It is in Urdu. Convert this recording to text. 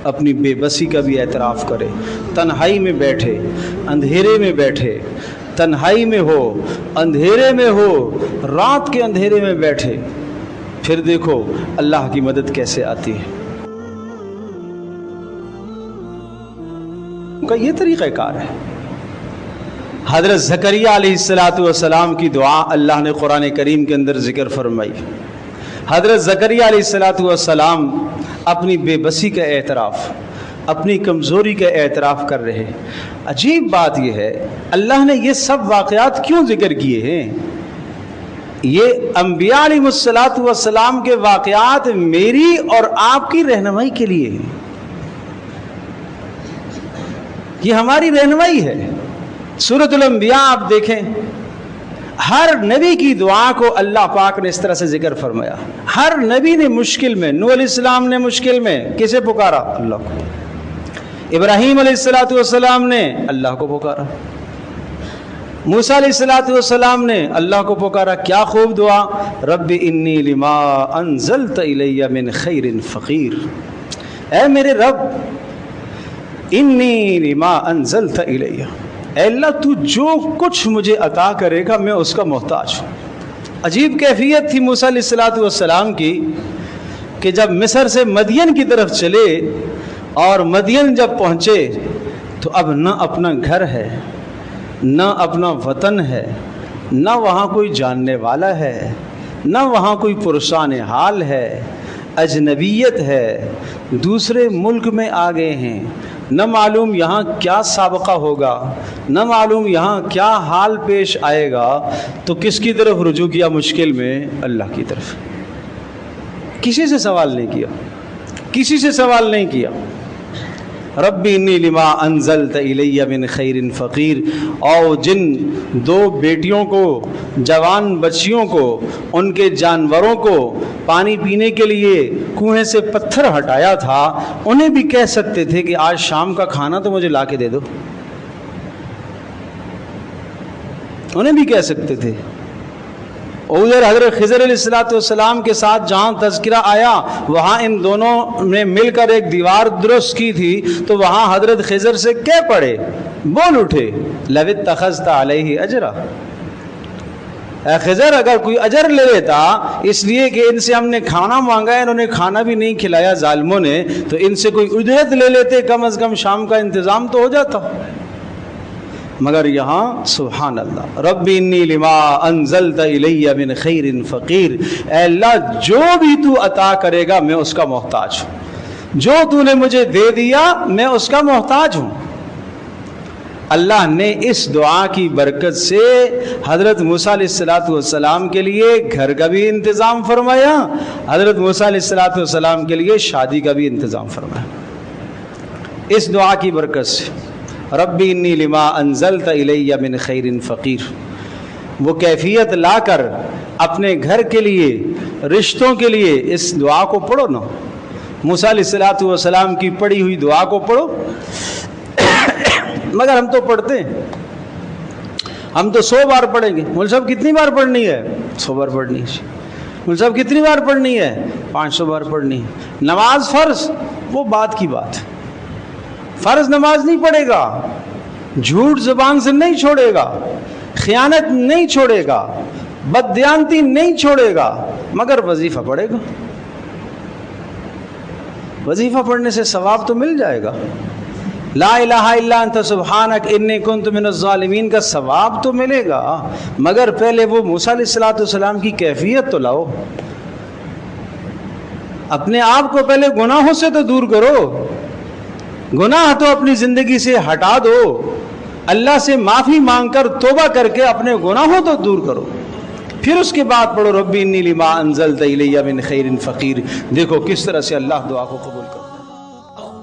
اپنی بے بسی کا بھی اعتراف کرے، تنہائی میں بیٹھے، اندھیرے میں بیٹھے، تنہائی میں ہو، اندھیرے میں ہو، رات کے اندھیرے میں بیٹھے، پھر دیکھو اللہ کی مدد کیسے آتی ہے۔ ان کا یہ طریقہ کار ہے۔ حضرت زکریا علیہ السلام کی دعا اللہ نے قرآن کریم کے اندر ذکر فرمائی۔ حضرت زکریا علیہ السلام اپنی بے بسی کا اعتراف، اپنی کمزوری کا اعتراف کر رہے۔ عجیب بات یہ ہے، اللہ نے یہ سب واقعات کیوں ذکر کیے ہیں؟ یہ انبیاء علیہ السلام کے واقعات میری اور آپ کی رہنمائی کے لیے ہیں۔ یہ ہماری رہنمائی ہے۔ سورۃ الانبیاء آپ دیکھیں، ہر نبی کی دعا کو اللہ پاک نے اس طرح سے ذکر فرمایا۔ ہر نبی نے مشکل میں، نوح علیہ السلام نے مشکل میں کسے پکارا؟ اللہ کو۔ ابراہیم علیہ السلام نے اللہ کو پکارا۔ موسیٰ علیہ السلام نے اللہ کو پکارا۔ کیا خوب دعا، رب انی لما انزلت الی من خیر فقیر، اے میرے رب، انی لما انزلت الی، اے اللہ تو جو کچھ مجھے عطا کرے گا میں اس کا محتاج ہوں۔ عجیب کیفیت تھی موسیٰ علیہ السلام کی کہ جب مصر سے مدین کی طرف چلے اور مدین جب پہنچے تو اب نہ اپنا گھر ہے، نہ اپنا وطن ہے، نہ وہاں کوئی جاننے والا ہے، نہ وہاں کوئی پرسان حال ہے، اجنبیت ہے، دوسرے ملک میں آ گئے ہیں، نہ معلوم یہاں کیا سابقہ ہوگا، نہ معلوم یہاں کیا حال پیش آئے گا۔ تو کس کی طرف رجوع کیا مشکل میں؟ اللہ کی طرف۔ کسی سے سوال نہیں کیا، کسی سے سوال نہیں کیا۔ رب انی لما انزلت الی من خیر فقیر۔ اور جن دو بیٹیوں کو، جوان بچیوں کو، ان کے جانوروں کو پانی پینے کے لیے کنویں سے پتھر ہٹایا تھا، انہیں بھی کہہ سکتے تھے کہ آج شام کا کھانا تو مجھے لا کے دے دو، انہیں بھی کہہ سکتے تھے۔ ادھر حضرت خضر علیہ السلام کے ساتھ جہاں تذکرہ آیا وہاں ان دونوں نے مل کر ایک دیوار درست کی تھی، تو وہاں حضرت خضر سے کہہ پڑے، بول اٹھے، لو اتخذت علیہ اجرا، اے خضر اگر کوئی اجر لے لیتا، اس لیے کہ ان سے ہم نے کھانا مانگا ہے، انہوں نے کھانا بھی نہیں کھلایا ظالموں نے، تو ان سے کوئی اجرت لے لیتے، کم از کم شام کا انتظام تو ہو جاتا۔ مگر یہاں سبحان اللہ، رب انی لما انزلت الی من خیر فقیر، اے اللہ جو بھی تو عطا کرے گا میں اس کا محتاج ہوں، جو تو نے مجھے دے دیا میں اس کا محتاج ہوں۔ اللہ نے اس دعا کی برکت سے حضرت موسیٰ علیہ السلام کے لیے گھر کا بھی انتظام فرمایا، حضرت موسیٰ علیہ السلام کے لیے شادی کا بھی انتظام فرمایا اس دعا کی برکت سے۔ رب انی لما انزلت الی من خیر فقیر، وہ کیفیت لا کر اپنے گھر کے لیے، رشتوں کے لیے اس دعا کو پڑھو نا۔ موسیٰ علیہ السلام کی پڑھی ہوئی دعا کو پڑھو۔ مگر ہم تو پڑھتے ہیں، ہم تو 100 بار پڑھیں گے۔ مول صاحب کتنی بار پڑھنی ہے؟ 100 بار پڑھنی ہے۔ مول صاحب کتنی بار پڑھنی ہے؟ 500 بار پڑھنی ہے۔ نماز فرض، وہ بات کی بات، فرض نماز نہیں پڑھے گا، جھوٹ زبان سے نہیں چھوڑے گا، خیانت نہیں چھوڑے گا، بددیانتی نہیں چھوڑے گا، مگر وظیفہ پڑھے گا۔ وظیفہ پڑھنے سے ثواب تو مل جائے گا، لا الہ الا انت سبحانک انی کنت من الظالمین کا ثواب تو ملے گا، مگر پہلے وہ موسیٰ علیہ السلام کی کیفیت تو لاؤ۔ اپنے آپ کو پہلے گناہوں سے تو دور کرو، گناہ تو اپنی زندگی سے ہٹا دو، اللہ سے معافی مانگ کر توبہ کر کے اپنے گناہوں تو دور کرو، پھر اس کے بعد پڑھو رب انی لما انزلت الی من خیر فقیر۔ دیکھو کس طرح سے اللہ دعا کو قبول کرو۔